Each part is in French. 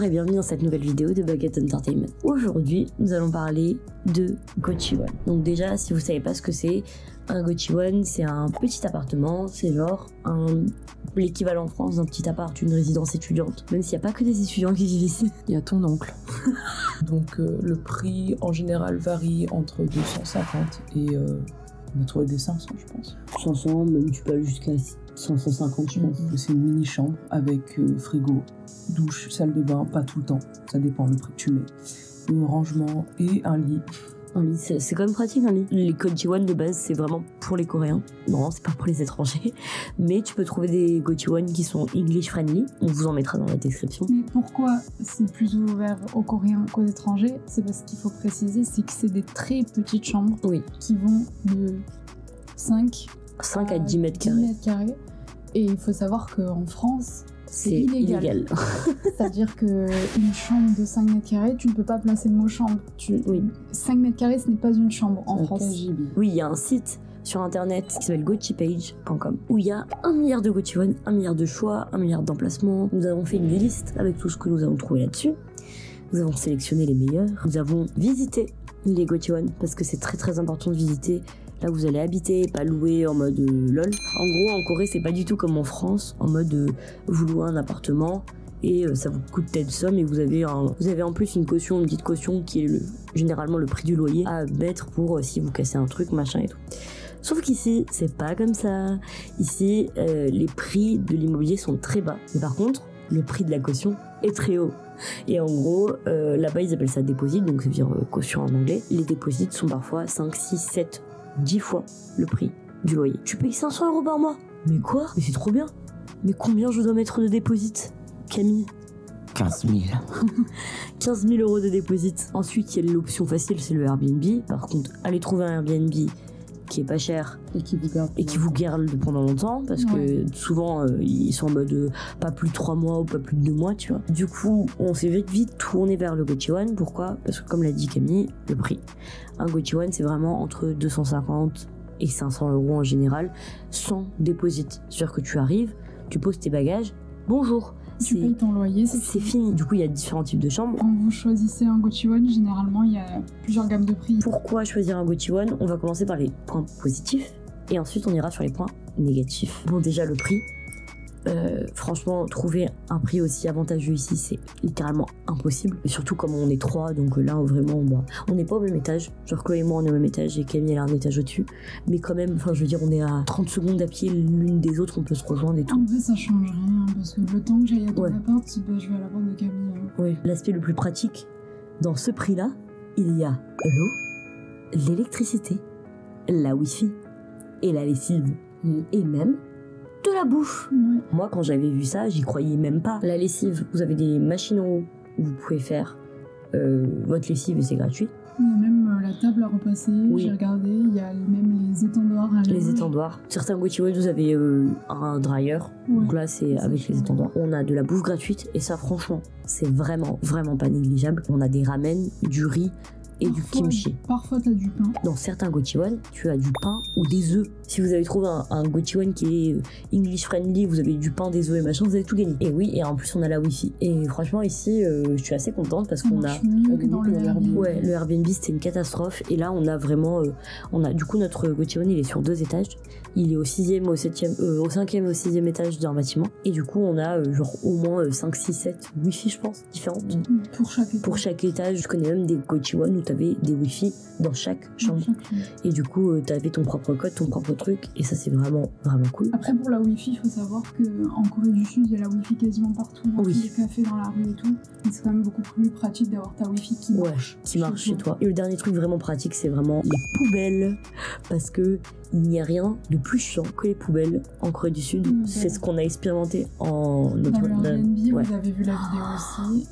et bienvenue dans cette nouvelle vidéo de Baguette Entertainment. Aujourd'hui, nous allons parler de Gochiwon. Donc déjà, si vous savez pas ce que c'est, un Gochiwon, c'est un petit appartement, c'est genre l'équivalent en France d'un petit appart, une résidence étudiante. Même s'il n'y a pas que des étudiants qui vivent ici. Il y a ton oncle. Donc le prix en général varie entre 250 et on a trouvé des 500 je pense. 500, même tu peux aller jusqu'à 550 je pense. C'est une mini chambre avec frigo, douche, salle de bain, pas tout le temps, ça dépend le prix que tu mets. Rangement et un lit. Un lit, c'est quand même pratique un lit. Les Gochiwon de base, c'est vraiment pour les Coréens. Non, c'est pas pour les étrangers. Mais tu peux trouver des Gochiwon qui sont English friendly. On vous en mettra dans la description. Mais pourquoi c'est plus ouvert aux Coréens qu'aux étrangers? C'est parce qu'il faut préciser, c'est que c'est des très petites chambres qui vont de 5 à 10 mètres carrés. Et il faut savoir qu'en France, c'est illégal. C'est-à-dire qu'une chambre de 5 mètres carrés, tu ne peux pas placer le mot chambre. 5 mètres carrés, ce n'est pas une chambre en France. Oui, il y a un site sur internet qui s'appelle gochipage.com où il y a 1 milliard de Gochiwon, 1 milliard de choix, 1 milliard d'emplacements. Nous avons fait une liste avec tout ce que nous avons trouvé là-dessus. Nous avons sélectionné les meilleurs. Nous avons visité les Gochiwon parce que c'est très très important de visiter là où vous allez habiter, pas louer en mode lol. En gros, en Corée, c'est pas du tout comme en France, en mode vous louez un appartement et ça vous coûte telle somme et vous avez en plus une petite caution qui est généralement le prix du loyer à mettre pour si vous cassez un truc, machin et tout. Sauf qu'ici, c'est pas comme ça. Ici, les prix de l'immobilier sont très bas. Mais par contre, le prix de la caution est très haut. Et en gros, là-bas, ils appellent ça deposit, donc ça veut dire caution en anglais. Les deposits sont parfois 5, 6, 7, 10 fois le prix du loyer. Tu payes 500 € par mois. Mais quoi? Mais c'est trop bien. Mais combien je dois mettre de déposit, Camille? 15 000. 15 000 € de déposit. Ensuite, il y a l'option facile, c'est le Airbnb. Par contre, allez trouver un Airbnb qui est pas cher et qui vous garde pendant longtemps parce que souvent ils sont en mode pas plus de 3 mois ou pas plus de 2 mois, tu vois. Du coup, on s'est vite tourné vers le Gochiwon. Pourquoi? Parce que comme l'a dit Camille, le prix. Un Gochiwon, c'est vraiment entre 250 et 500 € en général, sans déposit. C'est-à-dire que tu arrives, tu poses tes bagages, bonjour. Tu payes ton loyer, c'est fini. Du coup, il y a différents types de chambres. Quand vous choisissez un Gochiwon, généralement, il y a plusieurs gammes de prix. Pourquoi choisir un Gochiwon? On va commencer par les points positifs et ensuite on ira sur les points négatifs. Bon, déjà le prix. Franchement, trouver un prix aussi avantageux ici, c'est littéralement impossible. Et surtout comme on est 3, donc là vraiment, on n'est pas au même étage. Genre Chloé et moi, on est au même étage et Camille, elle a un étage au-dessus. Mais quand même, enfin, je veux dire, on est à 30 secondes à pied l'une des autres, on peut se rejoindre et tout. En vrai, ça change rien parce que le temps que j'aille à ton appart, je vais à l'appart de Camille. Oui, l'aspect le plus pratique, dans ce prix-là, il y a l'eau, l'électricité, la wifi et la lessive. Et même de la bouffe. Moi, quand j'avais vu ça, j'y croyais même pas. La lessive, vous avez des machines en haut où vous pouvez faire votre lessive et c'est gratuit. Il y a même la table à repasser, j'ai regardé, il y a même les étendoirs. Les étendoirs. Certains Gochiwon, vous avez un dryer, donc là c'est avec les étendoirs. On a de la bouffe gratuite et ça franchement, c'est vraiment pas négligeable. On a des ramen, du riz et du kimchi. Parfois t'as du pain. Dans certains Gochiwon, tu as du pain ou des œufs. Si vous avez trouvé un Gochiwon qui est English friendly, vous avez du pain, des œufs et machin, vous avez tout gagné. Et oui, et en plus on a la wifi. Et franchement ici, je suis assez contente parce qu'on a mieux que dans le Airbnb. Ouais, le Airbnb c'était une catastrophe. Et là on a vraiment, du coup notre Gochiwon il est sur 2 étages. Il est au 6e, au 7e, au 5e et au 6e étage d'un bâtiment. Et du coup on a genre au moins 5, 6, 7 wifi je pense, différentes. Pour chaque étage. Je connais même des Gochiwon où t'avais des wifi dans chaque chambre. Et du coup t'avais ton propre code, ton propre truc. Et ça c'est vraiment cool. Après pour la wifi, il faut savoir qu'en Corée du Sud il y a la wifi quasiment partout, dans tous les cafés, dans la rue et tout. Et c'est quand même beaucoup plus pratique d'avoir ta wifi qui marche chez toi. Et le dernier truc vraiment pratique, c'est vraiment les poubelles. Parce que il n'y a rien de plus chiant que les poubelles en Corée du Sud. C'est ce qu'on a expérimenté dans le Airbnb, vous avez vu la vidéo aussi.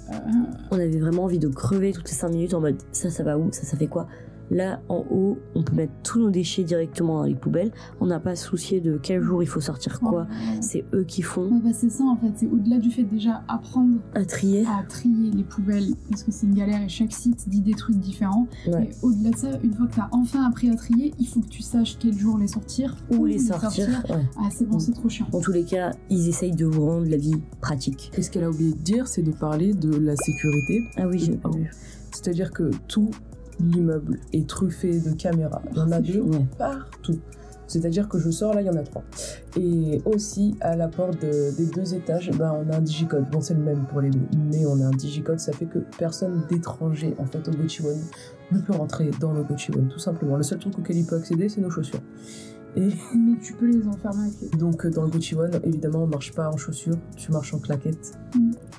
On avait vraiment envie de crever toutes les 5 minutes en mode ça va où, ça fait quoi. Là, en haut, on peut mettre tous nos déchets directement dans les poubelles. On n'a pas à se soucier de quel jour il faut sortir quoi. Ouais. C'est eux qui font. Ouais, bah c'est ça en fait, c'est au-delà du fait de déjà apprendre À trier. à trier les poubelles, parce que c'est une galère et chaque site dit des trucs différents. Ouais. Et au-delà de ça, une fois que tu as enfin appris à trier, il faut que tu saches quel jour les sortir, Ou les sortir. Ouais. Ah c'est bon, c'est trop chiant. Dans tous les cas, ils essayent de vous rendre la vie pratique. Et ce qu'elle a oublié de dire, c'est de parler de la sécurité. Ah oui, j'ai pas vu. C'est-à-dire que tout l'immeuble est truffé de caméras. Il y en a deux partout. C'est-à-dire que je sors, là, il y en a 3. Et aussi, à la porte des 2 étages, on a un digicode. Bon, c'est le même pour les deux, mais on a un digicode. Ça fait que personne d'étranger, en fait, au Gochiwon ne peut rentrer dans le Gochiwon, tout simplement. Le seul truc auquel il peut accéder, c'est nos chaussures. Et Mais tu peux les enfermer avec les... donc, dans le Gochiwon, évidemment, on marche pas en chaussures, tu marches en claquettes.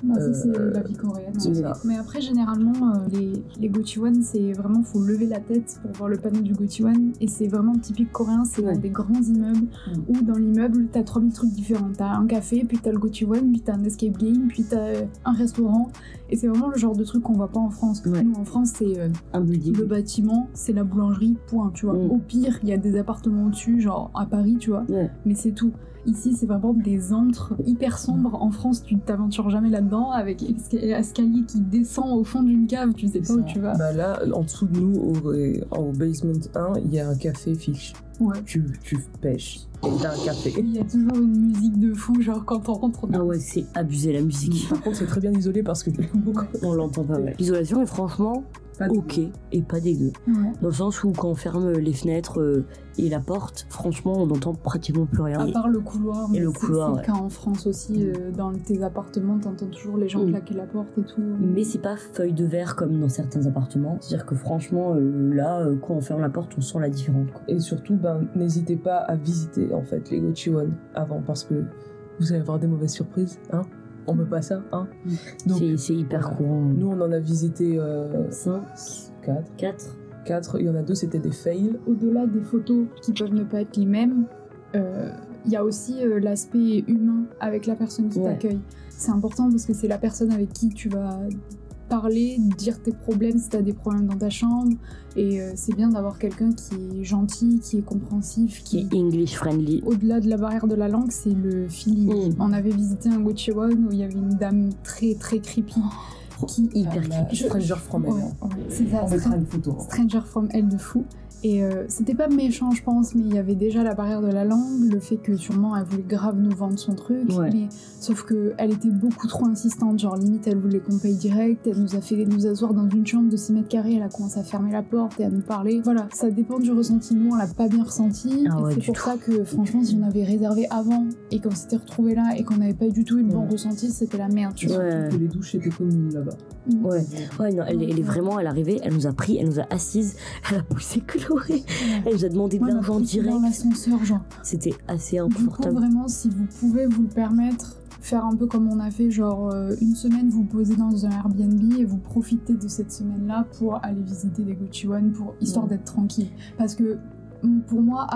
Bah, ça, c'est la vie coréenne. c'est ça. Mais après, généralement, les Gochiwon, c'est vraiment, faut lever la tête pour voir le panneau du Gochiwon. Et c'est vraiment typique coréen, c'est dans des grands immeubles où dans l'immeuble, t'as 3000 trucs différents. T'as un café, puis t'as le Gochiwon, puis t'as un escape game, puis t'as un restaurant. Et c'est vraiment le genre de truc qu'on voit pas en France. Ouais. Nous, en France, c'est Un building. le bâtiment, c'est la boulangerie, point, tu vois. Au pire, il y a des appartements au-dessus, genre à Paris, tu vois. Ouais. Mais c'est tout. Ici, c'est vraiment des antres hyper sombres. En France, tu t'aventures jamais là-dedans avec escalier qui descend au fond d'une cave, tu sais pas où tu vas. Bah là, en dessous de nous, au basement 1, il y a un café fiche. Ouais. Tu pêches et t'as un café. Il y a toujours une musique de fou, genre quand on rentre dans... Ah ouais, c'est abusé la musique. Par contre, c'est très bien isolé parce que On l'entend pas mal. L'isolation est franchement ok et pas dégueu. Ouais. Dans le sens où quand on ferme les fenêtres et la porte, franchement, on n'entend pratiquement plus rien. À part le couloir, mais le c'est couloir, le cas en France aussi. Dans tes appartements, t'entends toujours les gens claquer la porte et tout. Mais c'est pas feuille de verre comme dans certains appartements. C'est-à-dire que franchement, là, quand on ferme la porte, on sent la différence. Quoi. Et surtout, n'hésitez pas à visiter en fait les Gochiwon avant parce que vous allez avoir des mauvaises surprises, hein. On veut pas ça, hein. Donc, c'est hyper courant. nous, on en a visité 5, 4. 4. Il y en a 2, c'était des fails. Au-delà des photos qui peuvent ne pas être les mêmes, il y a aussi l'aspect humain avec la personne qui t'accueille. C'est important parce que c'est la personne avec qui tu vas parler, dire tes problèmes si t'as des problèmes dans ta chambre. Et c'est bien d'avoir quelqu'un qui est gentil, qui est compréhensif, qui est English friendly. Au-delà de la barrière de la langue, c'est le feeling. On avait visité un Gochiwon où il y avait une dame très très creepy. Qui hyper creepy. Stranger from Hell. C'est ça. On mettra une photo. Stranger from Hell de fou. Et c'était pas méchant, je pense, mais il y avait déjà la barrière de la langue, le fait que sûrement elle voulait grave nous vendre son truc, mais sauf que elle était beaucoup trop insistante, genre limite elle voulait qu'on paye direct, elle nous a fait nous asseoir dans une chambre de 6 mètres carrés, elle a commencé à fermer la porte et à nous parler. Voilà, ça dépend du ressenti, nous on l'a pas bien ressenti, et c'est pour ça que franchement si on avait réservé avant et qu'on s'était retrouvé là et qu'on n'avait pas du tout eu le bon ressenti, c'était la merde, tu vois. Que les douches étaient communes là-bas. Ouais, non, elle est vraiment, elle est arrivée, elle nous a pris, elle nous a assises, elle a poussé Chloé, elle nous a demandé de l'argent direct. Dans l'ascenseur, genre. C'était assez Du inconfortable. coup, vraiment, si vous pouvez vous le permettre, faire un peu comme on a fait, genre une semaine, vous posez dans un Airbnb et vous profitez de cette semaine-là pour aller visiter des Gochiwon, histoire d'être tranquille. Parce que pour moi,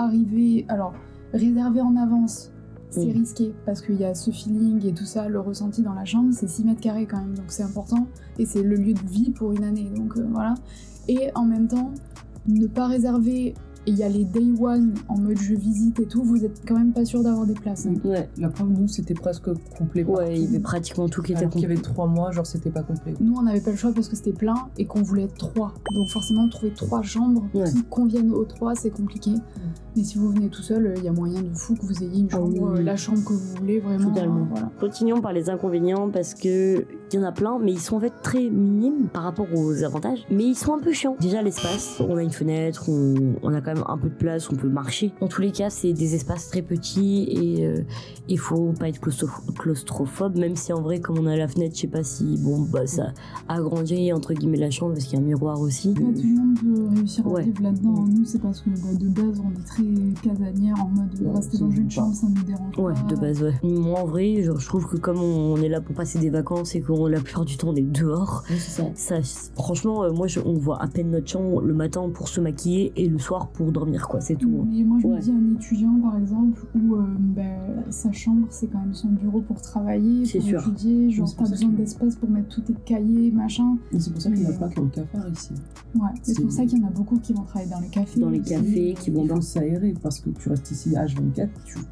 réserver en avance, c'est risqué parce qu'il y a ce feeling et tout ça, le ressenti dans la chambre, c'est 6 mètres carrés quand même, donc c'est important et c'est le lieu de vie pour une année, donc voilà. Et en même temps, ne pas réserver et y aller day one en mode je visite et tout, vous êtes quand même pas sûr d'avoir des places. Hein. Ouais. La preuve, nous, c'était presque complet. Ouais, il y avait pratiquement tout qui était complet. Il y avait 3 mois, genre c'était pas complet. Nous, on n'avait pas le choix parce que c'était plein et qu'on voulait être 3. Donc forcément, trouver 3 chambres qui conviennent aux 3, c'est compliqué. Mais si vous venez tout seul, il y a moyen de fou que vous ayez une chambre, la chambre que vous voulez, vraiment. Totalement. Voilà. Continuons par les inconvénients parce que il y en a plein, mais ils sont en fait très minimes par rapport aux avantages. Mais ils sont un peu chiants. Déjà, l'espace, on a une fenêtre, on a quand même un peu de place, on peut marcher. Dans tous les cas, c'est des espaces très petits et il faut pas être claustrophobe, même si en vrai, comme on a la fenêtre, je sais pas si ça agrandit entre guillemets la chambre parce qu'il y a un miroir aussi. Pas tout le monde peut réussir à vivre là-dedans. Nous, c'est parce que de base, on est très casanière en mode rester dans une chambre, ça nous dérange pas. Ouais, de base, ouais. Moi, en vrai, je trouve que comme on est là pour passer des vacances et qu'on la plupart du temps on est dehors, ça franchement, on voit à peine notre chambre le matin pour se maquiller et le soir pour dormir, quoi, c'est tout. Mais moi, je me dis, un étudiant, par exemple, où sa chambre, c'est quand même son bureau pour travailler, pour étudier. Genre, t'as besoin d'espace pour mettre tous tes cahiers, machin. Et c'est pour ça qu'il y en a plein qui ont le cafard ici. Ouais, c'est pour ça qu'il y en a beaucoup qui vont travailler dans les cafés. Dans les cafés, qui vont s'aérer, parce que tu restes ici H24,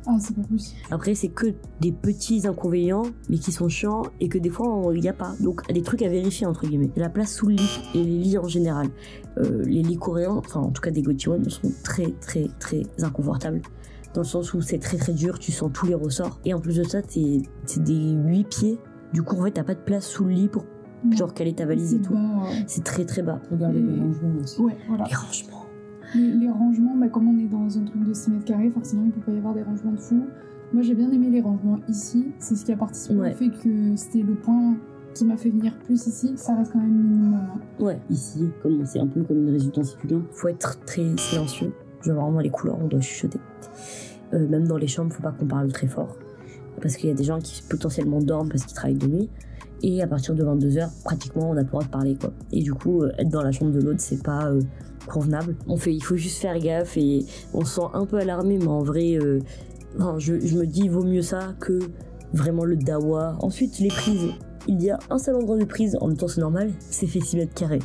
Ah, c'est pas possible. Après, c'est que des petits inconvénients, mais qui sont chiants, et que des fois, il n'y a pas. Donc, des trucs à vérifier, entre guillemets. La place sous le lit, et les lits en général. Les lits coréens, enfin, en tout cas des Gochiwon, sont très, très, très inconfortables. Dans le sens où c'est très, très dur, tu sens tous les ressorts. Et en plus de ça, c'est des 8 pieds. Du coup, en fait, t'as pas de place sous le lit pour genre caler ta valise et tout. C'est très, très bas. Regardez les rangements aussi. Ouais, voilà. Les rangements. Les rangements, comme on est dans un truc de 6 mètres carrés, forcément, il peut pas y avoir des rangements de fou. Moi, j'ai bien aimé les rangements ici. C'est ce qui a participé au fait que c'était le point qui m'a fait venir plus ici. Ça reste quand même minimum. Ouais, ici, comme c'est un peu comme une résidence étudiante, faut être très silencieux. Je vois vraiment les couleurs, on doit chuchoter. Même dans les chambres, faut pas qu'on parle très fort. Parce qu'il y a des gens qui potentiellement dorment parce qu'ils travaillent de nuit. Et à partir de 22h, pratiquement, on n'a pas le droit de parler, quoi. Et du coup, être dans la chambre de l'autre, c'est pas convenable. Il faut juste faire gaffe et on se sent un peu alarmé, mais en vrai, je me dis, il vaut mieux ça que vraiment le dawa. Ensuite, les prises. Il y a un seul endroit de prise, en même temps c'est normal, c'est fait 6 mètres carrés.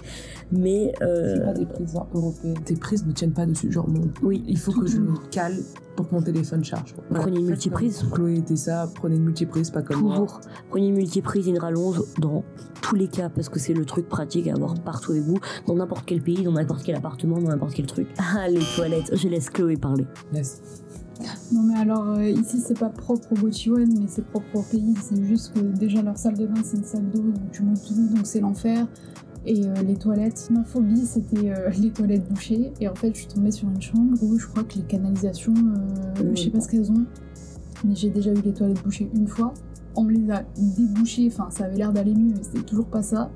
Mais c'est pas des prises européennes. Tes prises ne tiennent pas dessus, genre non. Oui, il faut que je me cale pour que mon téléphone charge. Prenez une multiprise. Chloé était ça, prenez une multiprise, pas comme moi. Toujours. Prenez une multiprise et une rallonge dans tous les cas, parce que c'est le truc pratique à avoir partout avec vous, dans n'importe quel pays, dans n'importe quel appartement, dans n'importe quel truc. Ah, les toilettes, je laisse Chloé parler. Yes. Non mais alors ici c'est pas propre au Gochiwon mais c'est propre au pays, c'est juste que déjà leur salle de bain c'est une salle d'eau où tu mouilles tout donc c'est l'enfer et les toilettes, ma phobie c'était les toilettes bouchées et en fait je suis tombée sur une chambre où je crois que les canalisations, je sais pas ce qu'elles ont mais j'ai déjà eu les toilettes bouchées une fois, on me les a débouchées, enfin ça avait l'air d'aller mieux mais c'était toujours pas ça.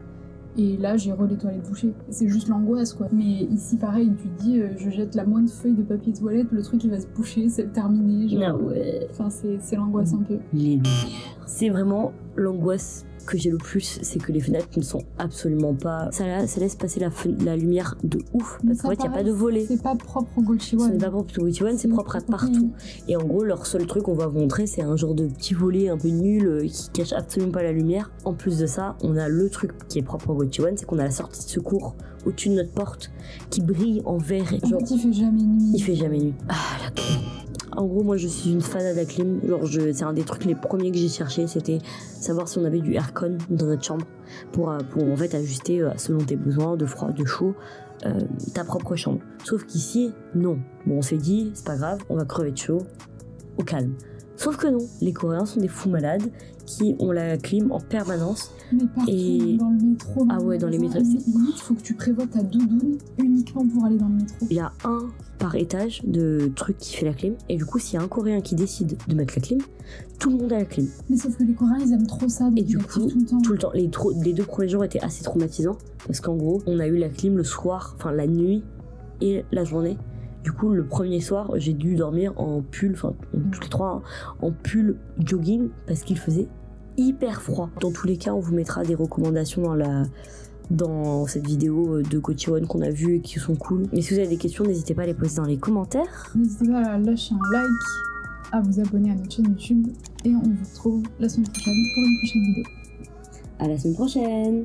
Et là, j'ai les toilettes bouchées. C'est juste l'angoisse, quoi. Mais ici, pareil, tu te dis, je jette la moindre feuille de papier toilette, le truc, il va se boucher, c'est terminé. Genre... Ah ouais. Enfin, c'est l'angoisse un peu. Les lumières. C'est vraiment l'angoisse que j'ai le plus, c'est que les fenêtres ne sont absolument pas... Ça laisse passer la lumière de ouf, parce qu'en fait, il n'y a pas de volet. C'est pas propre au Gochiwon. Ce n'est pas propre au Gochiwon, c'est propre à partout. Et en gros, leur seul truc qu'on va vous montrer, c'est un genre de petit volet un peu nul qui cache absolument pas la lumière. En plus de ça, on a le truc qui est propre au Gochiwon, c'est qu'on a la sortie de secours au-dessus de notre porte qui brille en vert. En fait, il fait jamais nuit. Il fait jamais nuit. Ah, la clim. En gros, moi, je suis une fan de la clim. Genre, c'est un des trucs les premiers que j'ai cherché, c'était savoir si on avait du aircon dans notre chambre pour en fait ajuster selon tes besoins de froid, de chaud, ta propre chambre. Sauf qu'ici, non. Bon, on s'est dit, c'est pas grave, on va crever de chaud, au calme. Sauf que non, les Coréens sont des fous malades qui ont la clim en permanence. Mais partout, dans le métro. Ah ouais, dans les métros. Il faut que tu prévois ta doudoune uniquement pour aller dans le métro. Il y a un par étage de truc qui fait la clim. Et du coup, s'il y a un Coréen qui décide de mettre la clim, tout le monde a la clim. Mais sauf que les Coréens, ils aiment trop ça. Donc et du coup, tout le temps. Les 2 premiers jours étaient assez traumatisants. Parce qu'en gros, on a eu la clim le soir, enfin la nuit et la journée. Du coup, le premier soir, j'ai dû dormir en pull, enfin, tous les 3, hein, en pull jogging, parce qu'il faisait hyper froid. Dans tous les cas, on vous mettra des recommandations dans cette vidéo de Gochiwon qu'on a vue et qui sont cool. Et si vous avez des questions, n'hésitez pas à les poser dans les commentaires. N'hésitez pas à lâcher un like, à vous abonner à notre chaîne YouTube, et on vous retrouve la semaine prochaine pour une prochaine vidéo. À la semaine prochaine!